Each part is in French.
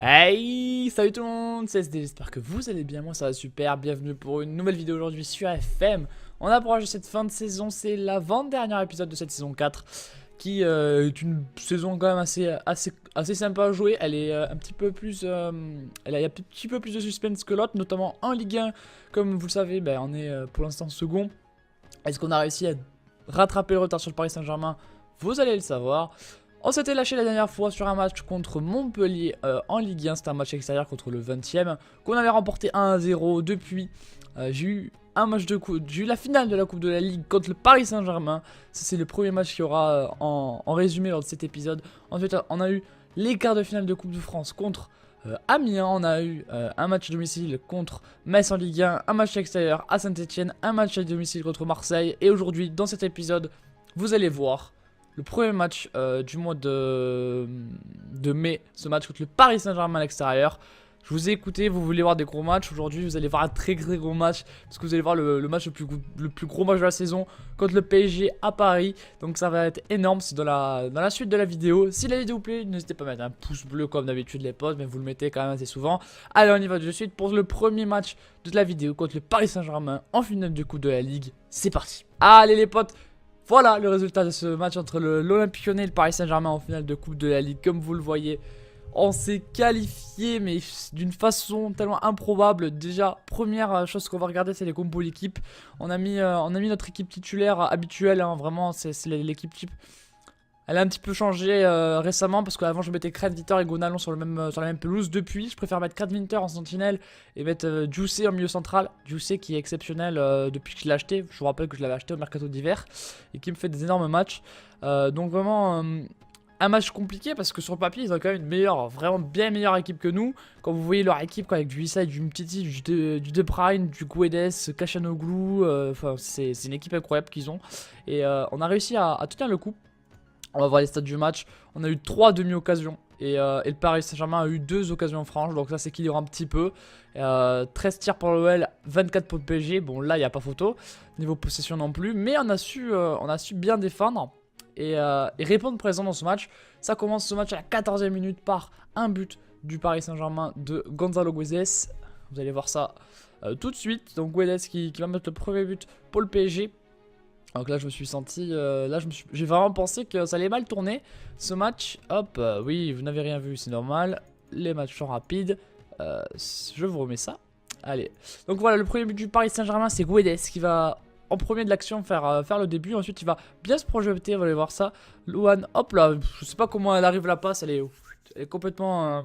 Hey, salut tout le monde, c'est SD, j'espère que vous allez bien, moi ça va super, bienvenue pour une nouvelle vidéo aujourd'hui sur FM. On approche de cette fin de saison, c'est l'avant-dernier épisode de cette saison 4 qui est une saison quand même assez sympa à jouer. Elle est un petit peu plus, elle a un petit peu plus de suspense que l'autre, notamment en Ligue 1. Comme vous le savez, on est pour l'instant second. Est-ce qu'on a réussi à rattraper le retard sur le Paris Saint-Germain? Vous allez le savoir. On s'était lâché la dernière fois sur un match contre Montpellier en Ligue 1, c'était un match extérieur contre le 20e, qu'on avait remporté 1-0. Depuis, j'ai eu j'ai eu la finale de la Coupe de la Ligue contre le Paris Saint-Germain. C'est le premier match qu'il y aura en résumé lors de cet épisode. Ensuite, on a eu les quarts de finale de Coupe de France contre Amiens. On a eu un match à domicile contre Metz en Ligue 1, un match extérieur à Saint-Etienne, un match à domicile contre Marseille. Et aujourd'hui, dans cet épisode, vous allez voir le premier match du mois de mai, ce match contre le Paris Saint-Germain à l'extérieur. Je vous ai écouté, vous voulez voir des gros matchs. Aujourd'hui, vous allez voir un très gros match, parce que vous allez voir le match le plus gros match de la saison contre le PSG à Paris. Donc ça va être énorme, c'est dans la suite de la vidéo. Si la vidéo vous plaît, n'hésitez pas à mettre un pouce bleu comme d'habitude les potes, mais vous le mettez quand même assez souvent. Allez, on y va de suite pour le premier match de la vidéo contre le Paris Saint-Germain en finale de Coupe de la Ligue. C'est parti. Allez les potes. Voilà le résultat de ce match entre l'Olympique Lyonnais et le Paris Saint-Germain en finale de Coupe de la Ligue. Comme vous le voyez, on s'est qualifié, mais d'une façon tellement improbable. Déjà, première chose qu'on va regarder, c'est les combos d'équipe. On a mis notre équipe titulaire habituelle, hein, vraiment, c'est l'équipe type. Elle a un petit peu changé récemment parce qu'avant je mettais Kredviter et Gonalon sur la même pelouse. Depuis, je préfère mettre Kredviter en sentinelle et mettre Jussé en milieu central. Jussé qui est exceptionnel depuis que je l'ai acheté. Je vous rappelle que je l'avais acheté au mercato d'hiver et qui me fait des énormes matchs. Donc vraiment un match compliqué parce que sur le papier ils ont quand même une meilleure, vraiment bien meilleure équipe que nous. Quand vous voyez leur équipe avec du Issa, du Mtiti, du De Bruyne, du Guedes, Kachanoglu, enfin c'est une équipe incroyable qu'ils ont. Et on a réussi à tenir le coup. On va voir les stats du match. On a eu 3 demi-occasions. Et le Paris Saint-Germain a eu 2 occasions franches. Donc ça s'équilibre un petit peu. 13 tirs pour l'OL, 24 pour le PSG. Bon là il n'y a pas photo. Niveau possession non plus. Mais on a su bien défendre. Et répondre présent dans ce match. Ça commence ce match à la 14e minute par un but du Paris Saint-Germain de Gonzalo Guedes. Vous allez voir ça tout de suite. Donc Guedes qui va mettre le premier but pour le PSG. Donc là je me suis senti, j'ai vraiment pensé que ça allait mal tourner ce match. Hop, oui vous n'avez rien vu, c'est normal. Les matchs sont rapides, je vous remets ça. Allez, donc voilà le premier but du Paris Saint-Germain, c'est Guedes qui va en premier de l'action faire le début. Ensuite il va bien se projeter, vous allez voir ça. Luan, hop là, je sais pas comment elle arrive la passe, elle est complètement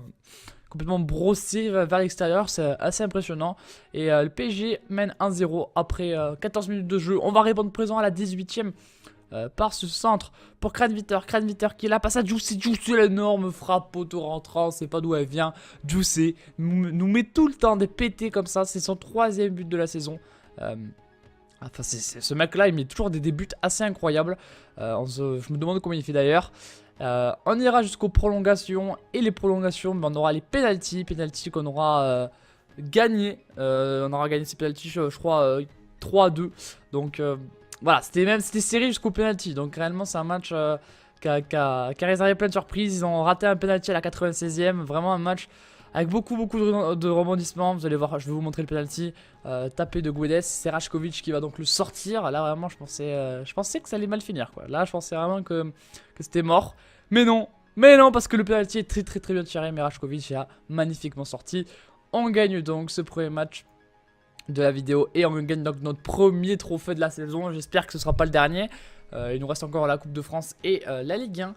brossé vers l'extérieur, c'est assez impressionnant. Et le PSG mène 1-0 après 14 minutes de jeu. On va répondre présent à la 18e par ce centre pour Kredviter. Kredviter qui est là, passe à Jussé. Jussé, l'énorme frappe poteau rentrant, on sait pas d'où elle vient. Jussé nous met tout le temps des pétés comme ça, c'est son 3e but de la saison. Enfin, ce mec là il met toujours des buts assez incroyables. Je me demande comment il fait d'ailleurs. On ira jusqu'aux prolongations. Et les prolongations, on aura les pénaltys qu'on aura gagné. On aura gagné ces pénaltys, je crois 3-2. Donc voilà, c'était serré jusqu'au pénalty. Donc réellement c'est un match qui a réservé plein de surprises. Ils ont raté un pénalty à la 96e. Vraiment un match avec beaucoup de rebondissements. Vous allez voir, je vais vous montrer le penalty tapé de Guedes. C'est Rajkovic qui va donc le sortir. Là vraiment je pensais que ça allait mal finir quoi. Là je pensais vraiment que c'était mort. Mais non, parce que le penalty est très bien tiré. Mais Rajkovic a magnifiquement sorti. On gagne donc ce premier match de la vidéo. Et on gagne donc notre premier trophée de la saison. J'espère que ce ne sera pas le dernier. Il nous reste encore la Coupe de France et la Ligue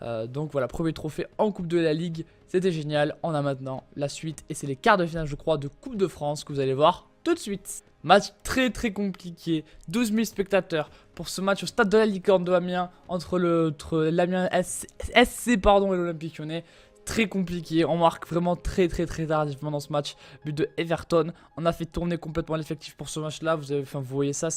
1. Donc voilà, premier trophée en Coupe de la Ligue. C'était génial. On a maintenant la suite. Et c'est les quarts de finale, je crois, de Coupe de France que vous allez voir tout de suite. Match très compliqué. 12 000 spectateurs pour ce match au stade de la Licorne de Amiens. Entre l'Amiens SC et l'Olympique Lyonnais. Très compliqué, on marque vraiment très tardivement dans ce match. But de Everton, on a fait tourner complètement l'effectif pour ce match là. Vous voyez ça,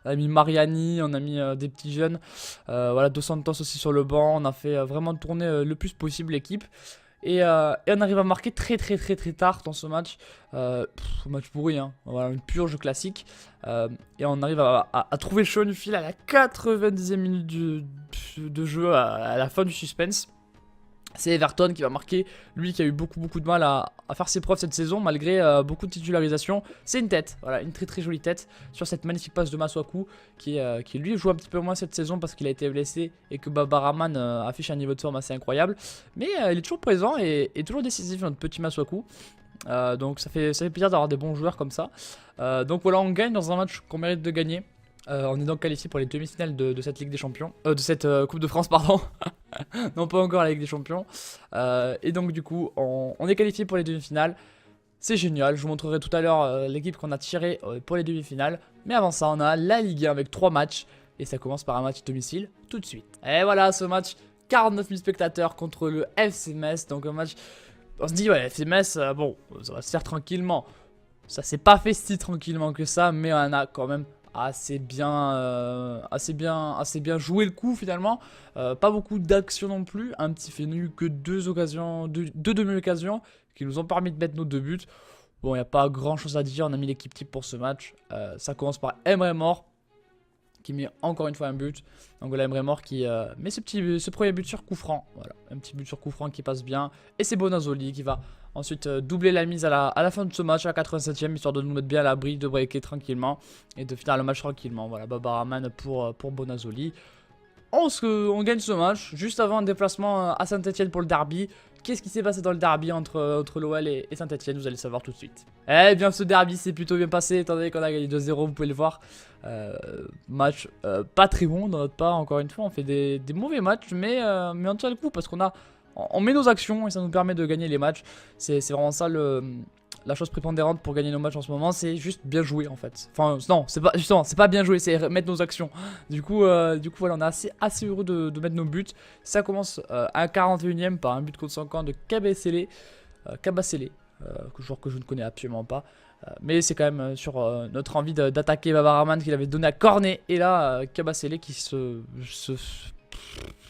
on a mis Mariani, on a mis des petits jeunes, voilà, Dos Santos aussi sur le banc. On a fait vraiment tourner le plus possible l'équipe. Et on arrive à marquer très tard dans ce match. Match pourri, hein. Voilà, une purge classique. Et on arrive à trouver Schoenfeld à la 90e minute de jeu, à la fin du suspense. C'est Everton qui va marquer, lui qui a eu beaucoup de mal à faire ses preuves cette saison malgré beaucoup de titularisation. C'est une tête, voilà, une très jolie tête sur cette magnifique passe de Masuaku qui lui joue un petit peu moins cette saison parce qu'il a été blessé et que Baba Rahman affiche un niveau de forme assez incroyable. Mais il est toujours présent et toujours décisif notre petit Masuaku. Donc ça fait plaisir d'avoir des bons joueurs comme ça. Donc voilà, on gagne dans un match qu'on mérite de gagner. On est donc qualifié pour les demi-finales de cette Ligue des Champions, de cette Coupe de France, pardon. Non, pas encore la Ligue des Champions. Et donc du coup, on est qualifié pour les demi-finales. C'est génial, je vous montrerai tout à l'heure l'équipe qu'on a tirée pour les demi-finales. Mais avant ça, on a la Ligue 1 avec 3 matchs. Et ça commence par un match domicile tout de suite. Et voilà, ce match, 49 000 spectateurs contre le FC Metz. Donc un match, on se dit, ouais, FC Metz, bon, ça va se faire tranquillement. Ça s'est pas fait si tranquillement que ça, mais on a quand même assez bien joué le coup finalement. Pas beaucoup d'actions non plus. Un petit fait nul que deux demi-occasions qui nous ont permis de mettre nos 2 buts. Bon, il n'y a pas grand chose à dire. On a mis l'équipe type pour ce match. Ça commence par Emre Mor qui met encore une fois un but. Donc voilà, Emre Mor qui met ce premier but sur coup franc. Voilà, un petit but sur coup franc qui passe bien. Et c'est Bonazzoli qui va ensuite doubler la mise à la fin de ce match, à la 87e, histoire de nous mettre bien à l'abri, de breaker tranquillement et de finir le match tranquillement. Voilà, Baba Rahman pour Bonazzoli. On gagne ce match, juste avant un déplacement à Saint-Etienne pour le derby. Qu'est-ce qui s'est passé dans le derby entre l'OL et Saint-Etienne? Vous allez savoir tout de suite. Eh bien, ce derby s'est plutôt bien passé, étant donné qu'on a gagné 2-0, vous pouvez le voir. Match pas très bon dans notre part, encore une fois. On fait des mauvais matchs, mais on tient le coup parce on met nos actions et ça nous permet de gagner les matchs. C'est vraiment ça la chose prépondérante pour gagner nos matchs en ce moment, c'est juste bien jouer en fait. Enfin non, c'est pas bien jouer, c'est mettre nos actions. Du coup voilà, on est assez heureux de mettre nos buts. Ça commence à 41e par un but contre son camp de Kabasele, joueur que je ne connais absolument pas. Mais c'est quand même sur notre envie d'attaquer Baba Rahman qu'il avait donné à Cornet. Et là, Kabasele qui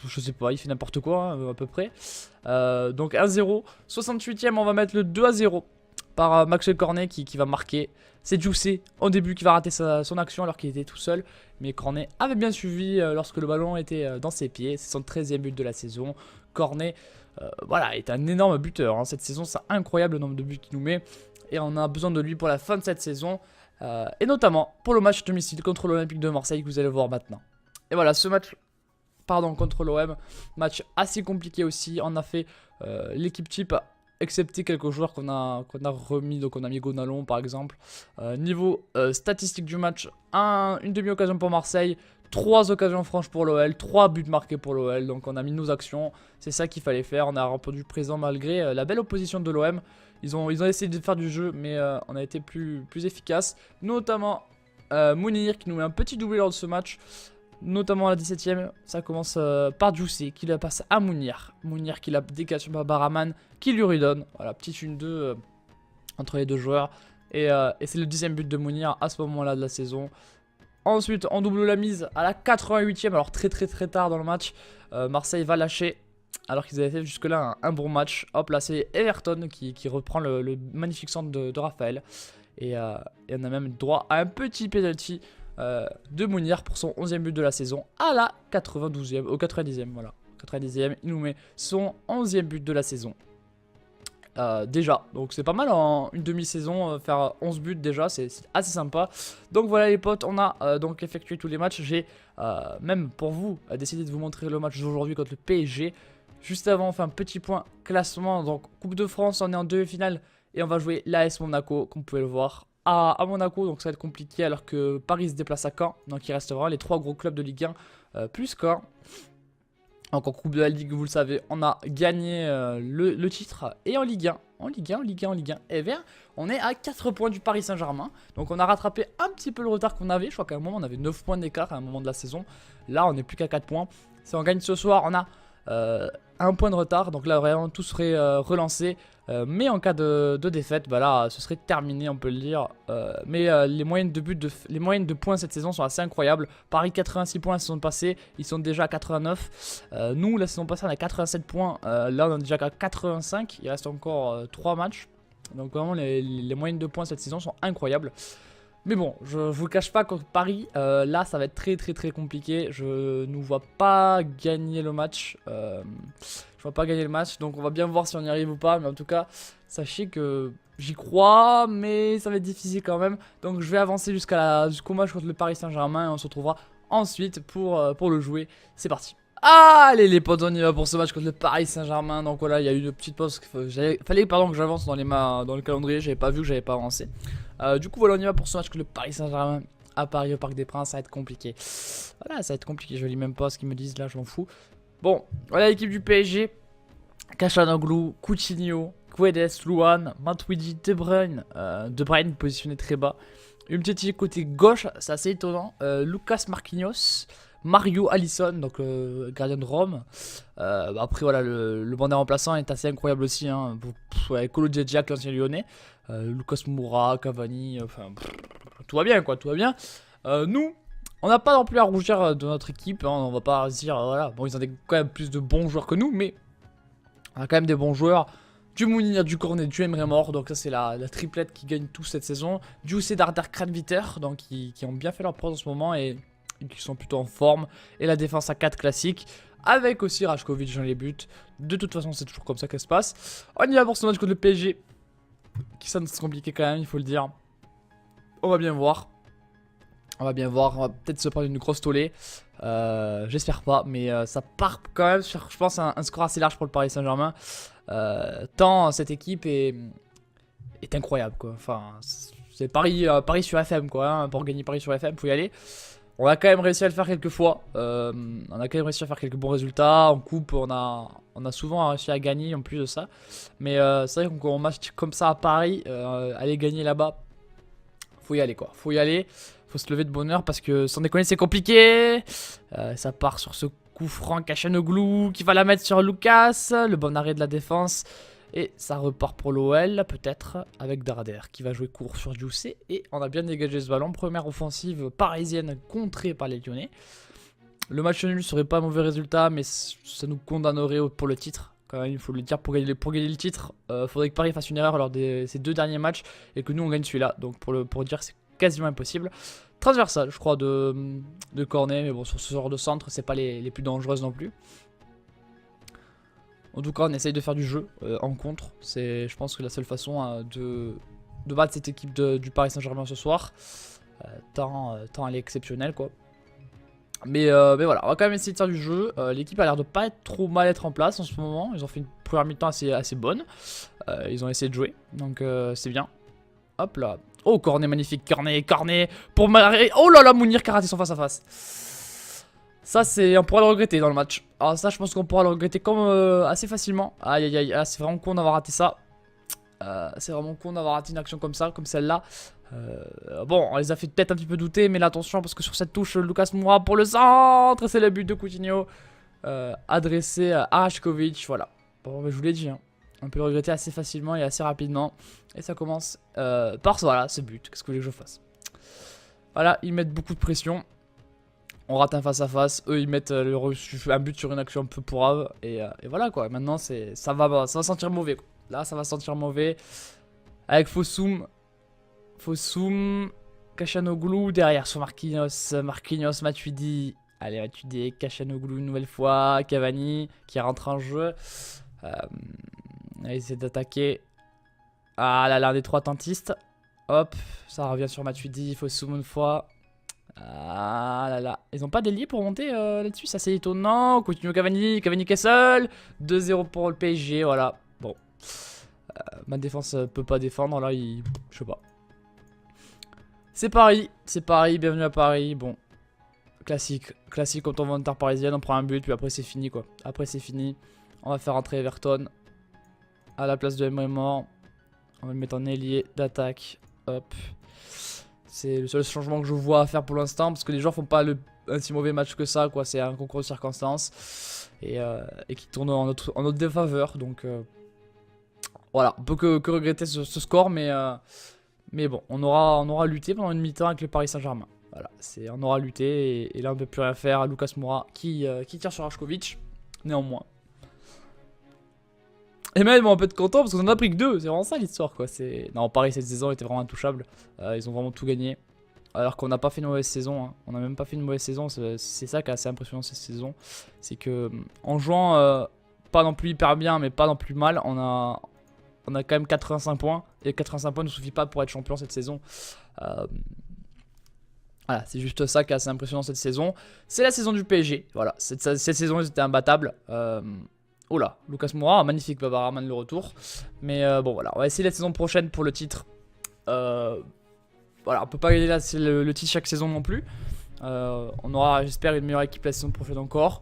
je sais pas, il fait n'importe quoi hein, à peu près. Donc 1-0, 68e, on va mettre le 2-0 par Maxwell Cornet qui va marquer. C'est Jussé en début qui va rater son action alors qu'il était tout seul. Mais Cornet avait bien suivi lorsque le ballon était dans ses pieds. C'est son 13e but de la saison. Cornet voilà, est un énorme buteur. Hein. Cette saison, c'est incroyable le nombre de buts qu'il nous met. Et on a besoin de lui pour la fin de cette saison. Et notamment pour le match domicile contre l'Olympique de Marseille que vous allez voir maintenant. Et voilà, ce match contre l'OM, match assez compliqué aussi. On a fait l'équipe type, excepté quelques joueurs qu'on a remis. Donc on a mis Gonalon par exemple. Niveau statistique du match, une demi-occasion pour Marseille, 3 occasions franches pour l'OL, 3 buts marqués pour l'OL. Donc on a mis nos actions, c'est ça qu'il fallait faire. On a répondu présent malgré la belle opposition de l'OM. Ils ont essayé de faire du jeu, mais on a été plus efficace. Notamment Mounir qui nous met un petit doublé lors de ce match. Notamment à la 17ème, ça commence par Jussé qui la passe à Mounir. Mounir qui la dégage sur Baba Rahman qui lui redonne. Voilà, petite 1-2 entre les deux joueurs. Et c'est le 10ème but de Mounir à ce moment-là de la saison. Ensuite, on double la mise à la 88ème, alors très tard dans le match. Marseille va lâcher alors qu'ils avaient fait jusque-là un bon match. Hop, là c'est Everton qui reprend le magnifique centre de Raphaël. Et on a même droit à un petit penalty de Mounir pour son 11e but de la saison à la 92e, au 90e, voilà. 90e, il nous met son 11e but de la saison. Déjà, donc c'est pas mal en une demi-saison, faire 11 buts déjà, c'est assez sympa. Donc voilà les potes, on a donc effectué tous les matchs. J'ai même pour vous décidé de vous montrer le match d'aujourd'hui contre le PSG. Juste avant, on fait un petit point classement. Donc Coupe de France, on est en demi-finale et on va jouer l'AS Monaco, comme vous pouvez le voir, à Monaco. Donc ça va être compliqué alors que Paris se déplace à Caen. Donc il reste vraiment les 3 gros clubs de Ligue 1 plus Caen. Donc en Coupe de la Ligue, vous le savez, on a gagné le titre. Et en Ligue 1, eh bien, on est à 4 points du Paris Saint-Germain. Donc on a rattrapé un petit peu le retard qu'on avait. Je crois qu'à un moment, on avait 9 points d'écart à un moment de la saison. Là, on n'est plus qu'à 4 points. Si on gagne ce soir, on a 1 point de retard. Donc là, vraiment, tout serait relancé. Mais en cas de défaite, bah là, ce serait terminé, on peut le dire. Mais les moyennes de points cette saison sont assez incroyables. Paris 86 points la saison passée, ils sont déjà à 89. Nous, la saison passée, on a 87 points. Là, on est déjà à 85. Il reste encore 3 matchs. Donc vraiment, les moyennes de points cette saison sont incroyables. Mais bon, je vous le cache pas, contre Paris, là ça va être très compliqué. Je ne vois pas gagner le match. Je vois pas gagner le match. Donc on va bien voir si on y arrive ou pas. Mais en tout cas, sachez que j'y crois, mais ça va être difficile quand même. Donc je vais avancer jusqu'au match contre le Paris Saint-Germain et on se retrouvera ensuite pour le jouer. C'est parti. Allez les potes, on y va pour ce match contre le Paris Saint-Germain. Donc voilà, il y a eu une petite pause. Fallait que j'avance dans le calendrier. J'avais pas vu que j'avais pas avancé. Du coup voilà, on y va pour ce match contre le Paris Saint-Germain à Paris au Parc des Princes. Ça va être compliqué. Voilà, ça va être compliqué. Je lis même pas ce qu'ils me disent là, je m'en fous. Bon, voilà l'équipe du PSG. Calhanoglu, Coutinho, Guedes, Luan, Matuidi, De Bruyne positionné très bas. Umtiti côté gauche, c'est assez étonnant. Lucas Marquinhos, Mario Alisson, donc gardien de Rome. Après voilà, le banc des remplaçants est assez incroyable aussi. Hein, avec Kolo Djedjak, l'ancien lyonnais. Lucas Moura, Cavani, enfin tout va bien quoi, tout va bien. Nous, on n'a pas non plus à rougir de notre équipe. Hein, on va pas se dire voilà, bon ils ont quand même plus de bons joueurs que nous, mais on a quand même des bons joueurs. Du Mounir, du Cornet, du Emre Mor. Donc ça c'est la triplette qui gagne tout cette saison. Du Cedardar Kranviter, donc qui ont bien fait leur preuve en ce moment et qui sont plutôt en forme. Et la défense à 4 classique. Avec aussi Rajkovic dans les buts. De toute façon c'est toujours comme ça que ça se passe. On y va pour ce match contre le PSG. Qui ça c'est compliqué quand même, il faut le dire. On va bien voir. On va peut-être se prendre une grosse tollée. J'espère pas, mais ça part quand même sur, je pense, un score assez large pour le Paris Saint-Germain. Tant cette équipe est incroyable quoi. Enfin, c'est Paris sur FM quoi. Hein. Pour gagner Paris sur FM, faut y aller. On a quand même réussi à le faire quelques fois. On a quand même réussi à faire quelques bons résultats. En coupe, on a souvent réussi à gagner en plus de ça. Mais c'est vrai qu'on match comme ça à Paris, aller gagner là-bas, faut y aller quoi. Faut y aller. Faut se lever de bonne heure parce que sans déconner c'est compliqué. Ça part sur ce coup franc Calhanoglu qui va la mettre sur Lucas. Le bon arrêt de la défense. Et ça repart pour l'OL peut-être avec Darder qui va jouer court sur Jussé. Et on a bien dégagé ce ballon. Première offensive parisienne contrée par les Lyonnais. Le match nul serait pas un mauvais résultat mais ça nous condamnerait pour le titre. Quand même, il faut le dire, pour gagner le titre, faudrait que Paris fasse une erreur lors de ces 2 derniers matchs et que nous on gagne celui-là. Donc pour dire c'est quasiment impossible. Transversal, je crois, de Cornet, mais bon, sur ce genre de centre, c'est pas les plus dangereuses non plus. En tout cas, on essaye de faire du jeu en contre. C'est, je pense, que la seule façon de battre cette équipe du Paris Saint-Germain ce soir. Tant elle est exceptionnelle, quoi. Mais voilà, on va quand même essayer de faire du jeu. L'équipe a l'air de pas être trop mal être en place en ce moment. Ils ont fait une première mi-temps assez bonne. Ils ont essayé de jouer, donc c'est bien. Hop là. Oh, Cornet magnifique, Cornet pour Maré. Oh là là, Mounir qui a raté son face à face. Ça, on pourra le regretter dans le match. Alors ça, je pense qu'on pourra le regretter comme assez facilement. Aïe aïe aïe, c'est vraiment con d'avoir raté ça. C'est vraiment con d'avoir raté une action comme ça, comme celle-là. Bon, on les a fait peut-être un petit peu douter, mais là, attention, parce que sur cette touche, Lucas Moura pour le centre, c'est le but de Coutinho. Adressé à Rajkovic, voilà. Bon, je vous l'ai dit, hein. On peut le regretter assez facilement et assez rapidement. Et ça commence par voilà, ce but. Qu'est-ce que vous voulez que je fasse? Voilà, ils mettent beaucoup de pression. On rate un face-à-face. Eux, ils mettent un but sur une action un peu pourrave. Et voilà quoi. Maintenant, ça va sentir mauvais, quoi. Là, ça va sentir mauvais. Avec Fossum, Calhanoglu derrière sur Marquinhos, Matuidi. Allez, Matuidi, Calhanoglu une nouvelle fois. Cavani qui rentre en jeu. On essaie d'attaquer. Ah là là, des 3 tentistes. Hop, ça revient sur Matuidi. Fossum une fois. Ah là là. Ils ont pas d'ailier pour monter là-dessus. Ça c'est étonnant. Continue Cavani qui est seul. 2-0 pour le PSG. Voilà. Bon. Ma défense peut pas défendre. Là, je sais pas. C'est Paris. Bienvenue à Paris. Bon. Classique quand on va en terre parisienne. On prend un but. Puis après, c'est fini quoi. Après, c'est fini. On va faire rentrer Everton à la place de Emre Mor. On va le mettre en ailier d'attaque. Hop. C'est le seul changement que je vois à faire pour l'instant. Parce que les joueurs font pas un si mauvais match que ça, quoi. C'est un concours de circonstances. Et qui tourne en notre défaveur. Donc voilà. On peut que regretter ce score. Mais bon, on aura lutté pendant une mi-temps avec le Paris Saint-Germain. Voilà. On aura lutté. Et là, on ne peut plus rien faire. Lucas Moura qui tire sur Rajkovic. Néanmoins. Et même on peut être content parce qu'on en a pris que 2. C'est vraiment ça l'histoire quoi. Non, Paris cette saison était vraiment intouchable. Ils ont vraiment tout gagné. Alors qu'on n'a pas fait une mauvaise saison. Hein. On n'a même pas fait une mauvaise saison. C'est ça qui est assez impressionnant cette saison. C'est que en jouant pas non plus hyper bien, mais pas non plus mal. On a quand même 85 points. Et 85 points ne suffit pas pour être champion cette saison. Voilà, c'est juste ça qui est assez impressionnant cette saison. C'est la saison du PSG. Voilà, cette saison, ils étaient imbattables. Oh là, Lucas Moura, magnifique Baba Rahman le retour. Mais bon, voilà, on va essayer la saison prochaine pour le titre. Voilà, on peut pas gagner là, c'est le titre chaque saison non plus. On aura, j'espère, une meilleure équipe la saison prochaine encore.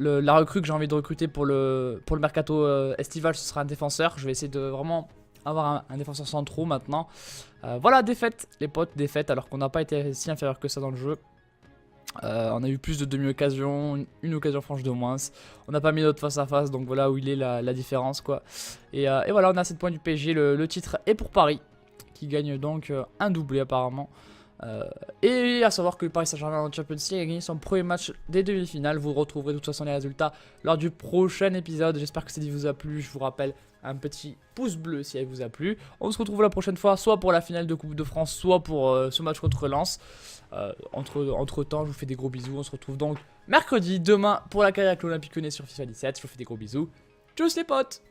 La recrue que j'ai envie de recruter pour le mercato estival, ce sera un défenseur. Je vais essayer de vraiment avoir un défenseur sans trou maintenant. Voilà, défaite, les potes, défaite, alors qu'on n'a pas été si inférieur que ça dans le jeu. On a eu plus de demi-occasions, une occasion franche de moins. On n'a pas mis notre face à face, donc voilà où il est la différence, quoi. Et voilà, on a 7 points du PSG. Le titre est pour Paris, qui gagne donc un doublé apparemment. Et à savoir que Paris Saint-Germain en Champions League a gagné son premier match des demi-finales. Vous retrouverez de toute façon les résultats lors du prochain épisode. J'espère que cette vidéo vous a plu. Je vous rappelle un petit pouce bleu si elle vous a plu. On se retrouve la prochaine fois, soit pour la finale de Coupe de France, soit pour ce match contre Lens. Entre temps, je vous fais des gros bisous. On se retrouve donc mercredi, demain, pour la carrière avec l'Olympique Lyonnais sur FIFA 17. Je vous fais des gros bisous. Tchuss les potes!